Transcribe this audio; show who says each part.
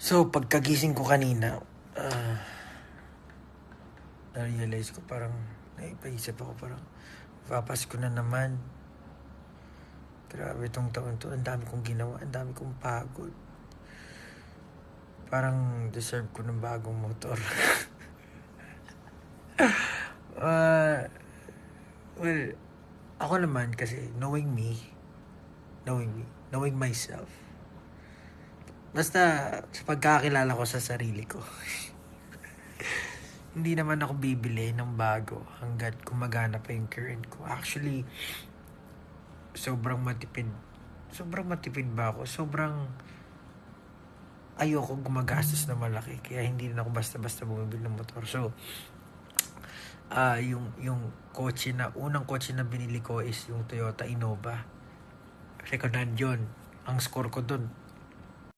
Speaker 1: So, pagkagising ko kanina, na-realize ko parang, naipaisip ako parang, papasko na naman. Grabe tong taon to, ang dami kong ginawa, ang dami kong pagod. Parang deserve ko ng bagong motor. Well, ako naman kasi, knowing myself, basta sa pagkakilala ko sa sarili ko, hindi naman ako bibili ng bago hanggat gumagana pa yung current ko. Actually, sobrang matipid ba ako? Sobrang ayoko gumagastos na malaki, kaya hindi na ako basta-basta bumibili ng motor. So, yung unang kotse na binili ko is yung Toyota Innova. Second hand yun. Ang score ko dun,